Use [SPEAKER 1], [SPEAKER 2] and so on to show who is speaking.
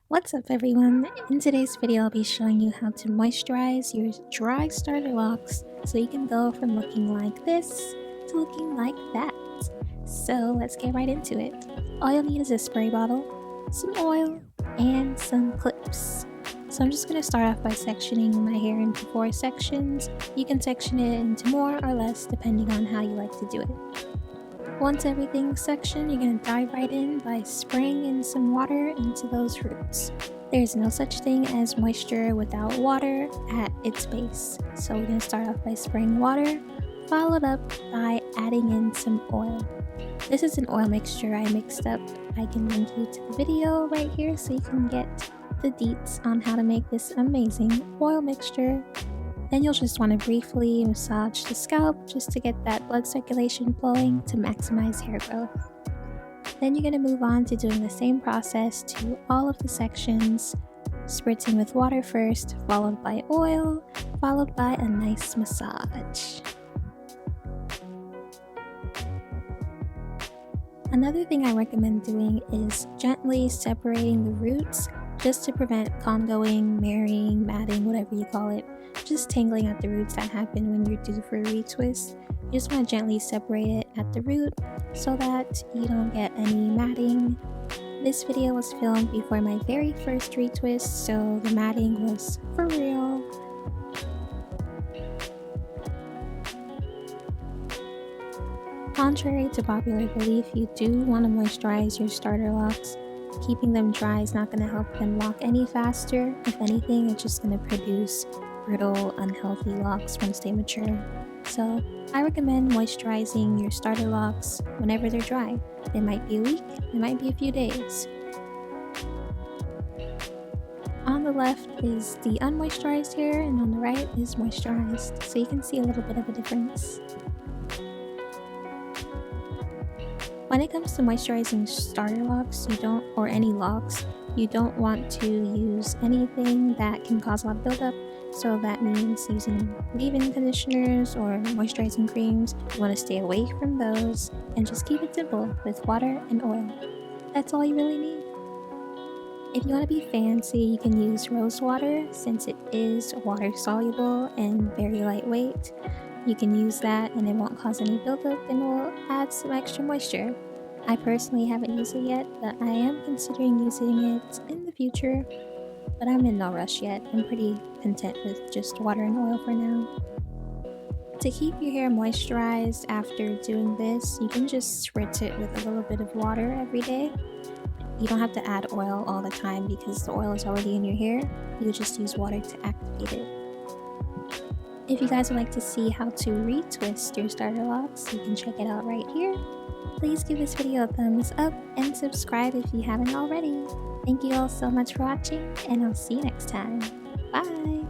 [SPEAKER 1] What's up everyone? In today's video I'll be showing you how to moisturize your dry starter locks so you can go from looking like this to looking like that. So let's get right into it. All you'll need is a spray bottle, some oil, and some clips. So I'm just going to start off by sectioning my hair into 4 sections. You can section it into more or less depending on how you like to do it. Once everything's sectioned, you're going to dive right in by spraying in some water into those roots. There's no such thing as moisture without water at its base. So we're going to start off by spraying water, followed up by adding in some oil. This is an oil mixture I mixed up. I can link you to the video right here so you can get the deets on how to make this amazing oil mixture. Then you'll just want to briefly massage the scalp just to get that blood circulation flowing to maximize hair growth. Then you're going to move on to doing the same process to all of the sections, spritzing with water first, followed by oil, followed by a nice massage. Another thing I recommend doing is gently separating the roots just to prevent congoing, marrying, matting, whatever you call it, just tangling at the roots that happen when you're due for a retwist. You just want to gently separate it at the root so that you don't get any matting. This video was filmed before my very first retwist, so the matting was for real. Contrary to popular belief, you do want to moisturize your starter locks. Keeping them dry is not going to help them lock any faster. If anything, it's just going to produce brittle, unhealthy locks once they mature. So I recommend moisturizing your starter locks whenever they're dry. It might be a week, it might be a few days. On the left is the unmoisturized hair, and on the right is moisturized, so you can see a little bit of a difference. When it comes to moisturizing starter locks, or any locks, you don't want to use anything that can cause a lot of buildup. So that means using leave-in conditioners or moisturizing creams. You want to stay away from those and just keep it simple with water and oil. That's all you really need. If you want to be fancy, you can use rose water since it is water soluble and very lightweight. You can use that and it won't cause any buildup and will add some extra moisture. I personally haven't used it yet, but I am considering using it in the future. But I'm in no rush yet. I'm pretty content with just water and oil for now. To keep your hair moisturized after doing this, you can just spritz it with a little bit of water every day. You don't have to add oil all the time because the oil is already in your hair. You just use water to activate it. If you guys would like to see how to retwist your starter locks, you can check it out right here. Please give this video a thumbs up and subscribe if you haven't already. Thank you all so much for watching, and I'll see you next time. Bye!